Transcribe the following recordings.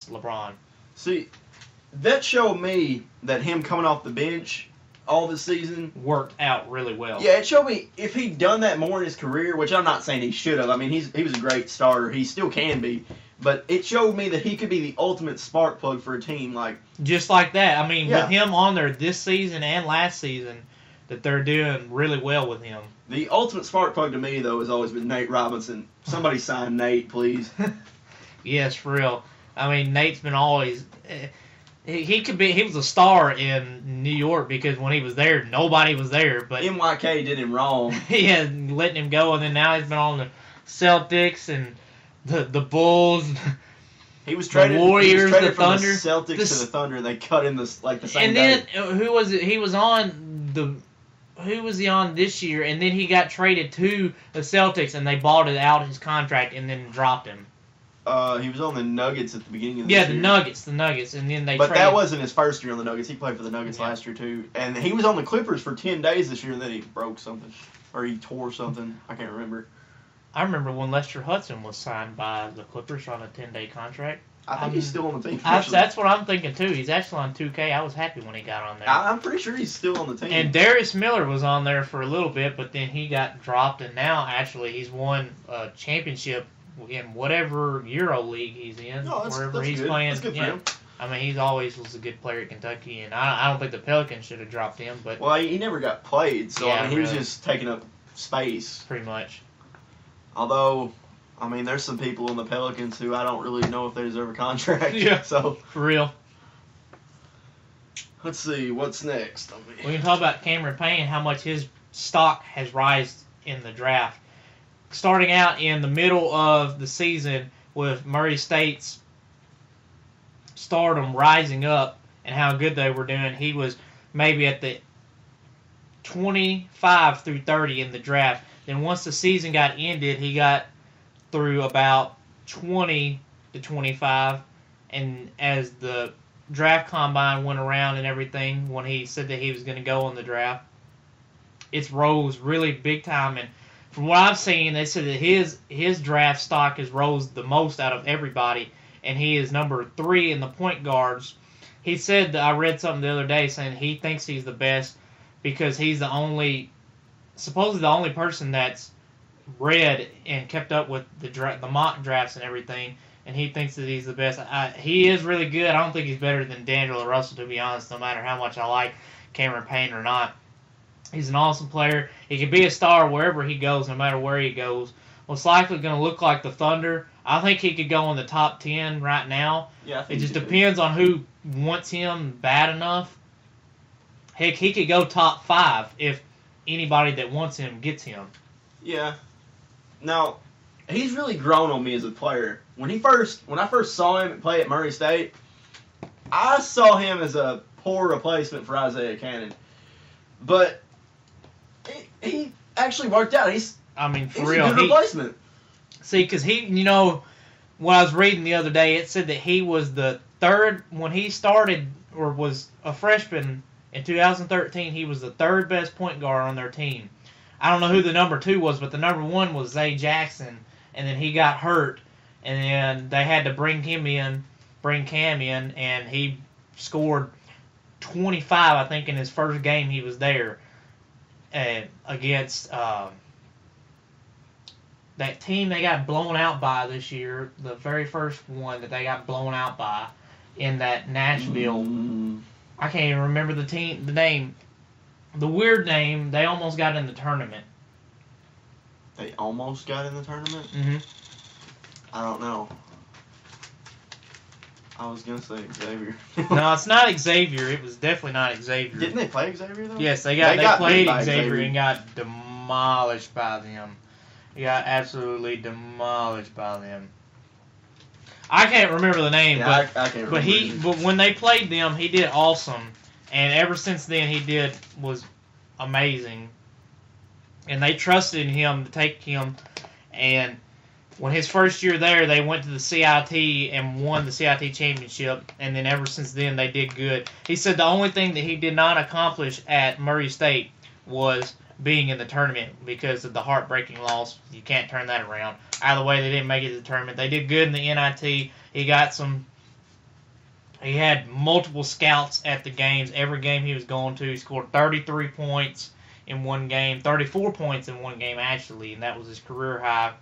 LeBron. See, that showed me that him coming off the bench all this season Worked out really well. Yeah, it showed me if he'd done that more in his career, which I'm not saying he should have. I mean, he was a great starter. He still can be. But it showed me that he could be the ultimate spark plug for a team. Just like that. I mean, Yeah. with him on there this season and last season, that they're doing really well with him. The ultimate spark plug to me, though, has always been Nate Robinson. Somebody sign Nate, please. Yes, for real. I mean, Nate's been always... He was a star in New York because when he was there, nobody was there. But NYK did him wrong. yeah, letting him go, and then now he's been on the Celtics and the Bulls. He was traded. The Warriors, he was traded the from Thunder. the Celtics to the Thunder, and they cut him the same and day. then who was it? He was on the. Who was he on this year? And then he got traded to the Celtics, and they bought it out his contract, and then dropped him. He was on the Nuggets at the beginning of the Yeah, year. the Nuggets, and then they. But traded. that wasn't his first year on the Nuggets. He played for the Nuggets last year too, and he was on the Clippers for 10 days this year, and then he broke something, or he tore something. I can't remember. I remember when Lester Hudson was signed by the Clippers on a 10-day contract. I think he's still on the team. That's what I'm thinking too. He's actually on 2K. I was happy when he got on there. I'm pretty sure he's still on the team. And Darius Miller was on there for a little bit, but then he got dropped, and now actually he's won a championship in whatever Euro league he's in, wherever he's good. playing. That's good for him. I mean, he's always was a good player at Kentucky, and I don't think the Pelicans should have dropped him, but Well, he never got played, so Yeah, I mean, he was really. just taking up space. pretty much. Although, I mean, there's some people in the Pelicans who I don't really know if they deserve a contract. Yeah. So For real. let's see what's next. We can talk about Cameron Payne, how much his stock has risen in the draft. Starting out in the middle of the season with Murray State's stardom rising up and how good they were doing, he was maybe at the 25 through 30 in the draft. Then once the season got ended, he got through about 20 to 25. And as the draft combine went around and everything, when he said that he was going to go in the draft, it's rose really big time. And from what I've seen, they said that his draft stock has rose the most out of everybody, and he is number 3 in the point guards. He said that I read something the other day saying he thinks he's the best because he's supposedly the only person that's read and kept up with the mock drafts and everything, and he thinks that he's the best. He is really good. I don't think he's better than D'Angelo Russell, to be honest, no matter how much I like Cameron Payne or not. He's an awesome player. He can be a star wherever he goes, no matter where he goes. Most likely going to look like the Thunder. I think he could go in the top 10 right now. Yeah, I think it just he could. depends on who wants him bad enough. Heck, he could go top 5 if anybody that wants him gets him. Yeah. Now, he's really grown on me as a player. When I first saw him play at Murray State, I saw him as a poor replacement for Isaiah Cannon. But he actually worked out. He's I mean, for a real. good replacement. See, because when I was reading the other day, it said that he was the third, when he started, or was a freshman in 2013, he was the third best point guard on their team. I don't know who the number 2 was, but the number 1 was Zay Jackson, and then he got hurt, and then they had to bring Cam in, and he scored 25, I think, in his first game he was there against that team they got blown out by this year, the very first one that they got blown out by in that Nashville. I can't even remember the name. The weird name, they almost got in the tournament. They almost got in the tournament? Mm-hmm. I don't know. I was going to say Xavier. No, it's not Xavier. It was definitely not Xavier. Didn't they play Xavier, though? Yes, they got played beat by Xavier and got demolished by them. He got absolutely demolished by them. I can't remember the name, Yeah, but I can't remember. but when they played them, he did awesome, and ever since then was amazing. And they trusted in him to take him, and when his first year there, they went to the CIT and won the CIT championship, and then ever since then they did good. He said the only thing that he did not accomplish at Murray State was being in the tournament because of the heartbreaking loss. You can't turn that around. Either way, they didn't make it to the tournament. They did good in the NIT. He got some He had multiple scouts at the games. Every game he was going to, he scored 33 points in one game, 34 points in one game actually, and that was his career high.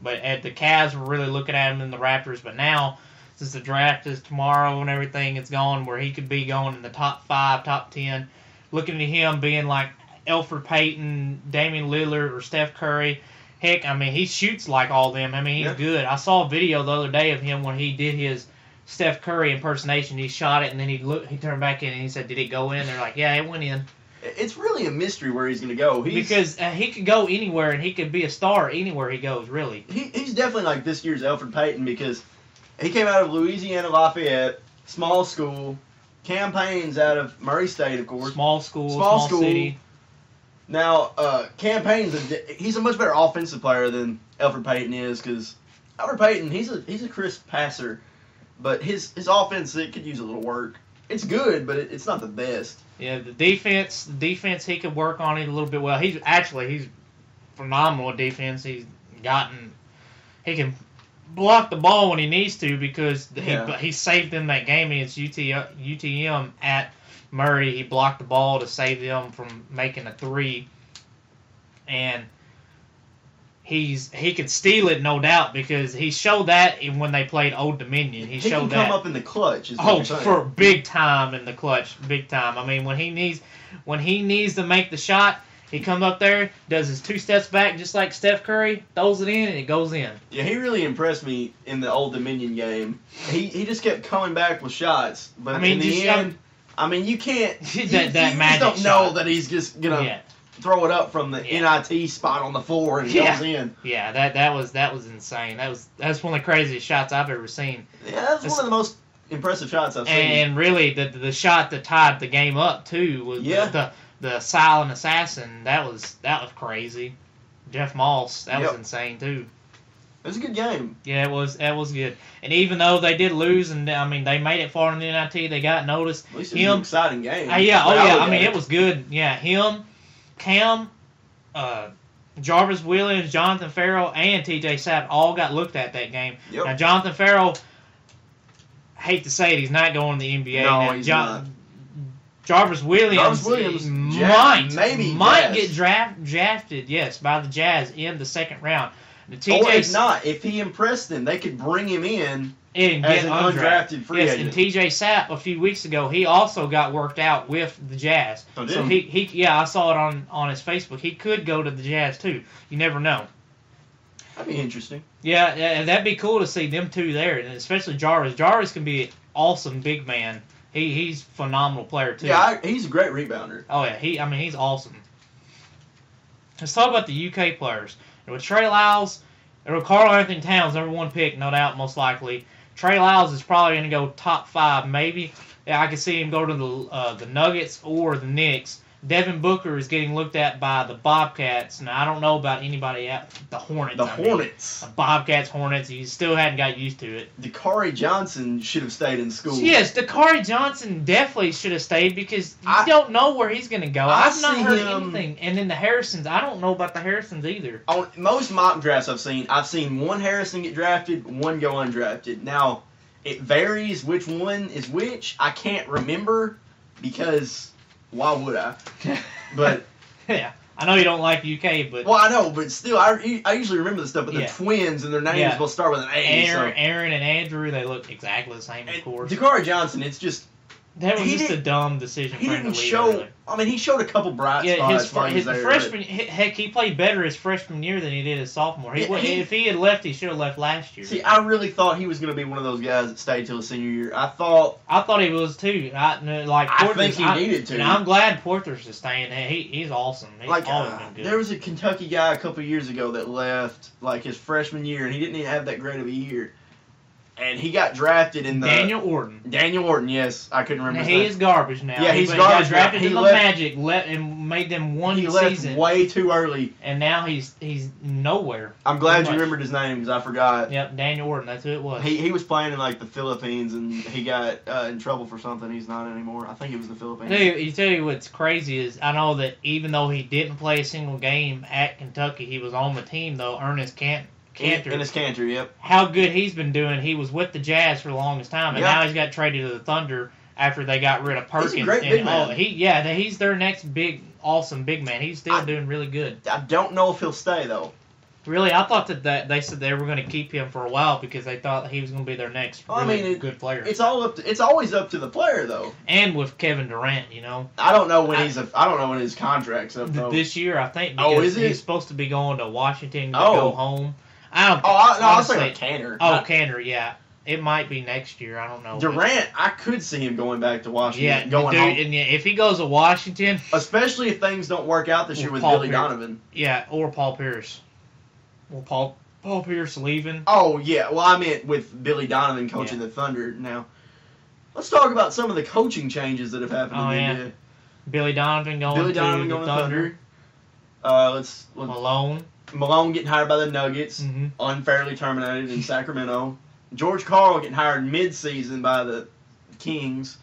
But the Cavs were really looking at him in the Raptors. But now, since the draft is tomorrow and everything, it's gone where he could be going in the top 5, top 10. Looking at him being like Elfrid Payton, Damian Lillard, or Steph Curry. Heck, I mean, he shoots like all them. I mean, he's good. I saw a video the other day of him when he did his Steph Curry impersonation. He shot it, and then he turned back in, and he said, "Did it go in?" They're like, "Yeah, it went in." It's really a mystery where he's going to go. Because he could go anywhere, and he could be a star anywhere he goes, really. He's definitely like this year's Elfrid Payton because he came out of Louisiana Lafayette, small school, campaigns out of Murray State, of course. Small school. City. Now, he's a much better offensive player than Elfrid Payton is because Elfrid Payton, he's a crisp passer, but his offense, it could use a little work. It's good, but it's not the best. Yeah, the defense he could work on it a little bit well. He's phenomenal at defense. He can block the ball when he needs to because he saved them that game against UTM at Murray. He blocked the ball to save them from making a 3, and he could steal it, no doubt, because he showed that when they played Old Dominion. He showed that. He can come up in the clutch. For big time in the clutch, big time. I mean, when he needs to make the shot, he comes up there, does his 2 steps back, just like Steph Curry, throws it in, and it goes in. Yeah, he really impressed me in the Old Dominion game. He just kept coming back with shots, but in the end, you can't. that magic just don't shot. know that he's just gonna throw it up from the NIT spot on the floor and it goes in. Yeah, that was insane. That's one of the craziest shots I've ever seen. Yeah, that's one of the most impressive shots I've seen. And really, the shot that tied the game up too was the silent assassin. That was crazy. Jeff Moss, that was insane too. It was a good game. Yeah, it was good. And even though they did lose, and I mean they made it far in the NIT, they got noticed. At least it was an exciting game. I mean it was good. Yeah, him, Cam, Jarvis Williams, Jonathan Farrell, and T.J. Sapp all got looked at that game. Yep. Now Jonathan Farrell, hate to say it, he's not going to the NBA. No, now, he's not. Jarvis Williams might get drafted, yes, by the Jazz in the second round. Or if not, if he impressed them, they could bring him in as an undrafted free agent. And T.J. Sapp, a few weeks ago, he also got worked out with the Jazz. Oh, so he I saw it on his Facebook. He could go to the Jazz too. You never know. That'd be interesting. Yeah, that'd be cool to see them two there, and especially Jarvis. Jarvis can be an awesome big man. He's a phenomenal player too. Yeah, he's a great rebounder. Oh yeah, he's awesome. Let's talk about the UK players. With Trey Lyles, or with Karl Anthony Towns, number 1 pick, no doubt, most likely. Trey Lyles is probably going to go top 5, maybe. Yeah, I could see him go to the Nuggets or the Knicks. Devin Booker is getting looked at by the Bobcats. Now, I don't know about anybody at the Hornets. Hornets. The Bobcats, Hornets. You still hadn't got used to it. Dakari Johnson should have stayed in school. Yes, Dakari Johnson definitely should have stayed because you don't know where he's going to go. I've not heard anything. And then the Harrisons, I don't know about the Harrisons either. On most mock drafts I've seen one Harrison get drafted, one go undrafted. Now, it varies which one is which. I can't remember because... why would I? But yeah, I know you don't like UK, but I know, but still, I usually remember the stuff. But the twins and their names will start with an A. Aaron and Andrew, they look exactly the same, of course. Dakari Johnson, it's just that was just a dumb decision for him to leave. Early. I mean, he showed a couple bright spots. His freshman, heck, he played better his freshman year than he did his sophomore. If he had left, he should have left last year. See, I really thought he was going to be one of those guys that stayed till his senior year. I thought he was too. I think he needed to. And I'm glad Porter's is staying. He's awesome. He's always been good. There was a Kentucky guy a couple years ago that left his freshman year, and he didn't even have that great of a year. And he got drafted in the... Daniel Orton, yes. I couldn't remember his name. He is garbage now. Yeah, he's garbage. He got drafted in the Magic and made them one season. He left way too early. And now he's nowhere. I'm glad you remembered his name because I forgot. Yep, Daniel Orton. That's who it was. He was playing in the Philippines and he got in trouble for something. He's not anymore. I think it was the Philippines. Tell you what's crazy is I know that even though he didn't play a single game at Kentucky, he was on the team though. Ernest Cantor. Enes Kanter, yep. How good he's been doing. He was with the Jazz for the longest time, and now he's got traded to the Thunder after they got rid of Perkins. He's a great big man. He's their next big, awesome big man. He's still doing really good. I don't know if he'll stay, though. Really, I thought that they said they were going to keep him for a while because they thought he was going to be their next good player. It's always up to the player, though. And with Kevin Durant, I don't know when his contract's up, though. This year, I think. Is it? He's supposed to be going to Washington to go home. I was thinking Cantor. Cantor, yeah. It might be next year. I don't know. Durant, I could see him going back to Washington. Going home. And if he goes to Washington, especially if things don't work out this year with Billy Donovan. Yeah, or Paul Pierce. Well, Paul Pierce leaving. Oh, yeah. Well, I meant with Billy Donovan coaching the Thunder now. Let's talk about some of the coaching changes that have happened in the NBA. Billy Donovan going to the Thunder. Malone getting hired by the Nuggets, unfairly terminated in Sacramento. George Karl getting hired mid-season by the Kings.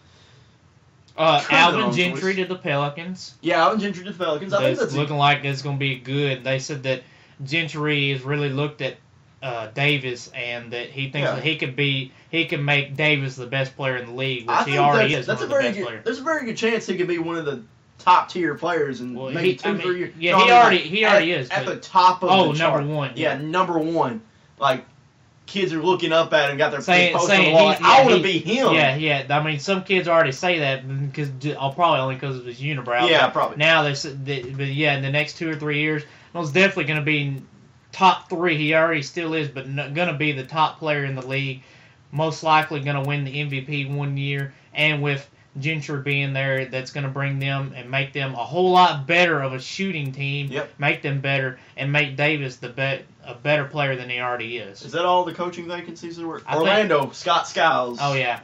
Alvin Gentry to the Pelicans. Yeah, Alvin Gentry to the Pelicans. I think that's looking like it's going to be good. They said that Gentry has really looked at Davis and that he thinks that he can make Davis the best player in the league, which he already is. That's one of the best players. There's a very good chance he could be one of the top tier players in maybe 2-3 years. Yeah, he already is at the top of the chart. number one. Yeah, number one. Like kids are looking up at him, got their face posted on the wall. I want to be him. Yeah. I mean, some kids already say that because probably only because of his unibrow. Yeah, probably. Now they said, in the next 2 or 3 years, it's definitely going to be top 3. He already still is, but going to be the top player in the league. Most likely going to win the MVP one year, and with Gentry being there, that's going to bring them and make them a whole lot better of a shooting team. Yep. Make them better and make Davis a better player than he already is. Is that all the coaching vacancies there were? Orlando, Scott Skiles. Oh yeah.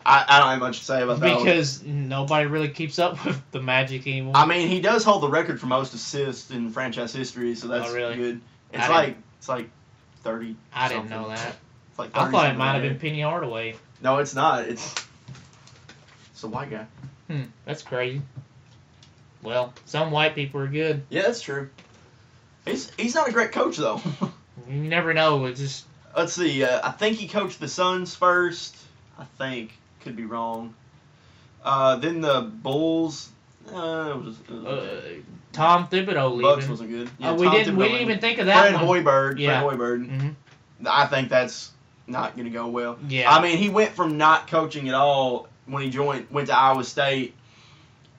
I don't have much to say about that because nobody really keeps up with the Magic anymore. I mean, he does hold the record for most assists in franchise history, so that's good. It's like 30. I didn't know that. It's like I thought it might have been Penny Hardaway. No, it's not. It's a white guy. That's crazy. Well, some white people are good. Yeah, that's true. He's not a great coach though. You never know. It's just. Let's see. I think he coached the Suns first. I think. Could be wrong. Then the Bulls. Tom Thibodeau leaving. Bucks wasn't good. Yeah, we didn't even think of that. Fred Hoiberg. Yeah. Fred Hoiberg. Mm-hmm. I think that's not going to go well. Yeah. I mean, he went from not coaching at all when he went to Iowa State,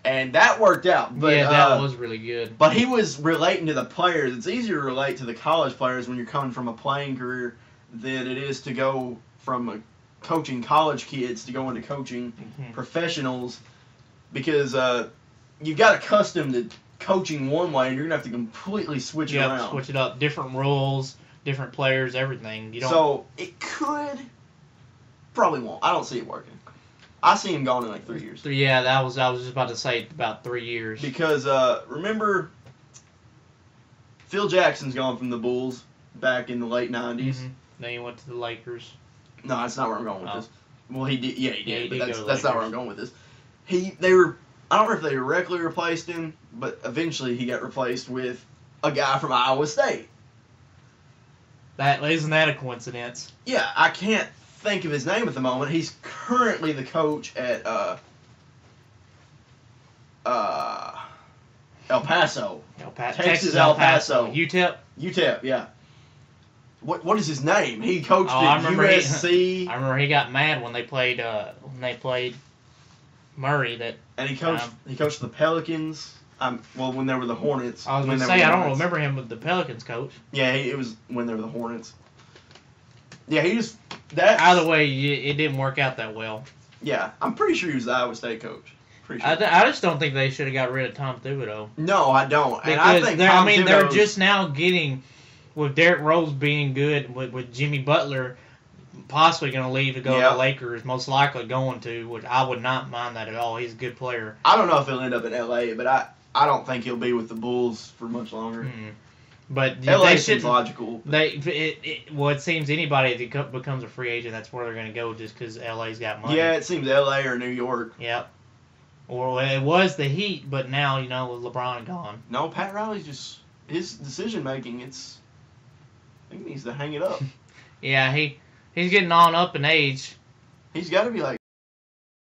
and that worked out. But, that was really good. But he was relating to the players. It's easier to relate to the college players when you're coming from a playing career than it is to go from coaching college kids to go into coaching professionals, because you've got accustomed to coaching one way, and you're going to have to completely switch it around. Switch it up. Different rules, different players, everything. So it could, probably won't. I don't see it working. I see him gone in like 3 years. Yeah, I was just about to say about 3 years. Because remember, Phil Jackson's gone from the Bulls back in the late 90s. Then he went to the Lakers. No, that's not where I'm going with this. Well, he did. Yeah, he did. But that's not where I'm going with this. They were. I don't know if they directly replaced him, but eventually he got replaced with a guy from Iowa State. Isn't that a coincidence? Yeah, I can't think of his name at the moment. He's currently the coach at El Paso. Texas El Paso. UTEP, yeah. What is his name? He coached at USC. I remember he got mad when they played Murray. And he coached the Pelicans. When they were the Hornets. I was going to say, I don't remember him with the Pelicans coach. Yeah, it was when they were the Hornets. Yeah, either way, it didn't work out that well. Yeah, I'm pretty sure he was the Iowa State coach. Pretty sure. I just don't think they should have got rid of Tom Thibodeau. No, I don't. Because and I think they're just now getting, with Derrick Rose being good, with Jimmy Butler possibly going to leave to go to the Lakers, most likely going to, which I would not mind that at all. He's a good player. I don't know if he'll end up in L.A., but I don't think he'll be with the Bulls for much longer. But LA seems logical. It seems anybody that becomes a free agent, that's where they're going to go just because LA's got money. Yeah, it seems LA or New York. Yep. Or it was the Heat, but now, with LeBron gone. No, Pat Riley's his decision making, it's He needs to hang it up. Yeah, he's getting on up in age. He's got to be like